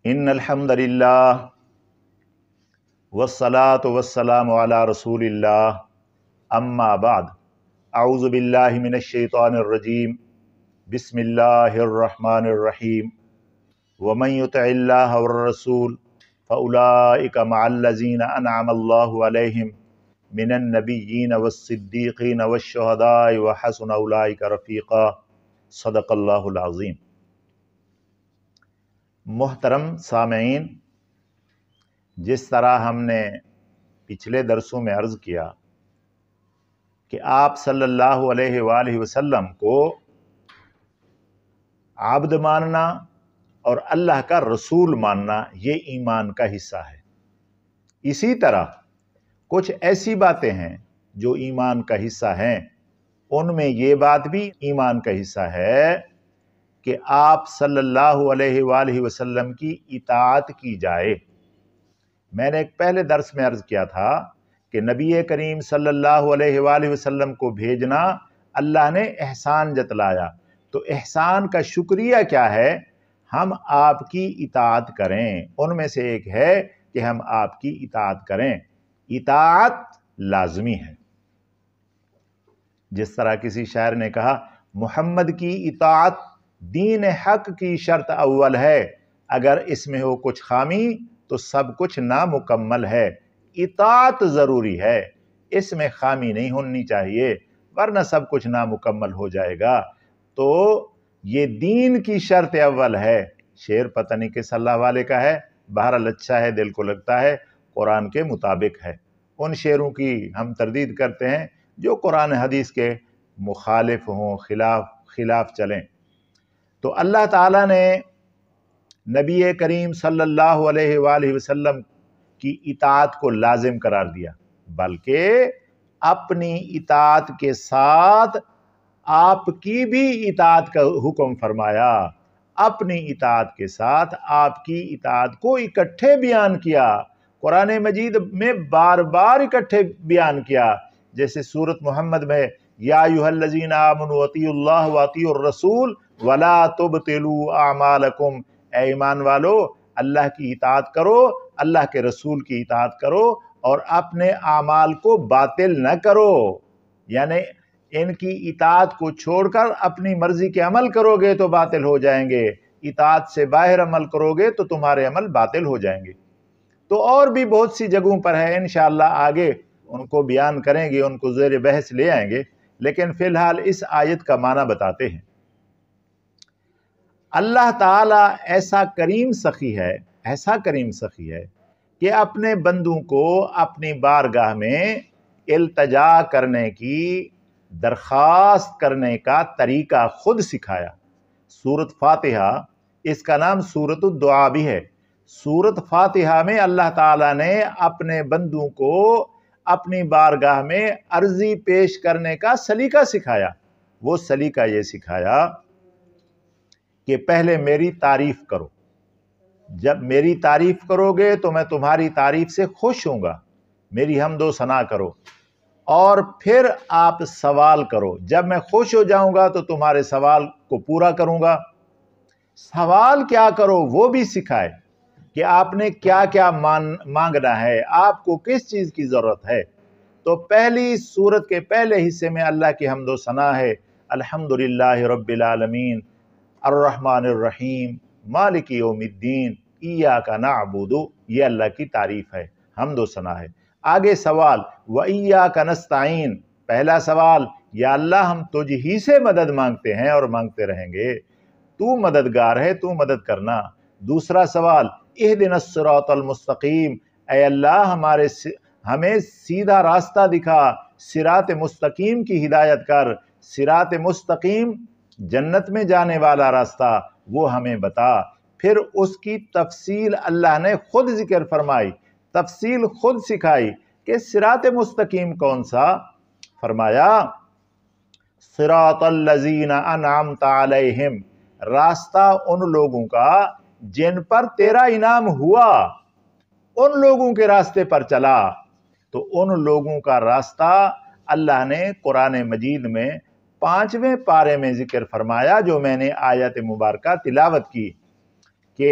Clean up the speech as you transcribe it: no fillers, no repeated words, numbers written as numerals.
ان الحمد للہ والصلاة والسلام علی رسول اللہ اما بعد اعوذ باللہ من الشیطان الرجیم بسم اللہ الرحمن الرحیم ومن یطع اللہ والرسول فاولئک مع الذین انعم اللہ علیہم من النبیین والصدیقین والشہداء وحسن اولئک رفیقا صدق اللہ العظیم۔ محترم سامعین، جس طرح ہم نے پچھلے درسوں میں عرض کیا کہ آپ صلی اللہ علیہ وآلہ وسلم کو عبد ماننا اور اللہ کا رسول ماننا یہ ایمان کا حصہ ہے۔ اسی طرح کچھ ایسی باتیں ہیں جو ایمان کا حصہ ہیں، ان میں یہ بات بھی ایمان کا حصہ ہے کہ آپ صلی اللہ علیہ وآلہ وسلم کی اطاعت کی جائے۔ میں نے ایک پہلے درس میں عرض کیا تھا کہ نبی کریم صلی اللہ علیہ وآلہ وسلم کو بھیجنا اللہ نے احسان جتلایا، تو احسان کا شکریہ کیا ہے؟ ہم آپ کی اطاعت کریں۔ ان میں سے ایک ہے کہ ہم آپ کی اطاعت کریں۔ اطاعت لازمی ہے۔ جس طرح کسی شاعر نے کہا، محمد کی اطاعت دین حق کی شرط اول ہے، اگر اس میں ہو کچھ خامی تو سب کچھ نامکمل ہے۔ اطاعت ضروری ہے، اس میں خامی نہیں ہونی چاہیے، ورنہ سب کچھ نامکمل ہو جائے گا۔ تو یہ دین کی شرط اول ہے۔ شعر پتہ نہیں کس اللہ والے کا ہے، بہرحال اچھا ہے، دل کو لگتا ہے، قرآن کے مطابق ہے۔ ان شعروں کی ہم تردید کرتے ہیں جو قرآن حدیث کے مخالف ہوں، خلاف چلیں۔ تو اللہ تعالیٰ نے نبی کریم صلی اللہ علیہ وآلہ وسلم کی اطاعت کو لازم قرار دیا، بلکہ اپنی اطاعت کے ساتھ آپ کی بھی اطاعت کا حکم فرمایا۔ اپنی اطاعت کے ساتھ آپ کی اطاعت کو اکٹھے بیان کیا، قرآن مجید میں بار بار اکٹھے بیان کیا۔ جیسے سورۃ محمد میں یا ایھا الذین آمنوا اطیعوا اللہ واطیعوا الرسول ولا تبطلوا اعمالکم، اے ایمان والو اللہ کی اطاعت کرو، اللہ کے رسول کی اطاعت کرو اور اپنے اعمال کو باطل نہ کرو۔ یعنی ان کی اطاعت کو چھوڑ کر اپنی مرضی کے عمل کرو گے تو باطل ہو جائیں گے، اطاعت سے باہر عمل کرو گے تو تمہارے عمل باطل ہو جائیں گے۔ تو اور بھی بہت سی جگہوں پر ہے، انشاءاللہ آگے ان کو بیان کریں گے، ان کو زیر بحث لے آئیں گے، لیکن فی الحال اس آیت کا معنی بتاتے ہیں۔ اللہ تعالیٰ ایسا کریم سخی ہے کہ اپنے بندوں کو اپنی بارگاہ میں التجا کرنے کی، درخواست کرنے کا طریقہ خود سکھایا۔ سورۃ فاتحہ، اس کا نام سورۃ الدعا بھی ہے۔ سورۃ فاتحہ میں اللہ تعالیٰ نے اپنے بندوں کو اپنی بارگاہ میں عرضی پیش کرنے کا سلیقہ سکھایا۔ وہ سلیقہ یہ سکھایا کہ پہلے میری تعریف کرو، جب میری تعریف کرو گے تو میں تمہاری تعریف سے خوش ہوں گا، میری حمد و ثنا کرو، اور پھر آپ سوال کرو، جب میں خوش ہو جاؤں گا تو تمہارے سوال کو پورا کروں گا۔ سوال کیا کرو وہ بھی سکھائے کہ آپ نے کیا کیا مانگنا ہے، آپ کو کس چیز کی ضرورت ہے۔ تو پہلی سورت کے پہلے حصے میں اللہ کی حمد و ثنا ہے، الحمدللہ رب العالمین الرحمن الرحیم مالک یوم الدین ایاک نعبد، یہ اللہ کی تعریف ہے، حمد و ثنا ہے۔ آگے سوال وایاک نستعین، پہلا سوال یا اللہ ہم تجھ ہی سے مدد مانگتے ہیں اور مانگتے رہیں گے، تو مددگار ہے، تو مدد کرنا۔ دوسرا سوال اہدنا الصراط المستقیم، اے اللہ ہمیں سیدھا راستہ دکھا، صراط مستقیم کی ہدایت کر، صراط مستقیم جنت میں جانے والا راستہ وہ ہمیں بتا۔ پھر اس کی تفصیل اللہ نے خود ذکر فرمائی، تفصیل خود سکھائی کہ صراط مستقیم کون سا؟ فرمایا صراط الذین انعمت علیہم، راستہ ان لوگوں کا جن پر تیرا انعام ہوا، ان لوگوں کے راستے پر چلا۔ تو ان لوگوں کا راستہ اللہ نے قرآن مجید میں 5ویں پارے میں ذکر فرمایا، جو میں نے آیت مبارکہ تلاوت کی، کہ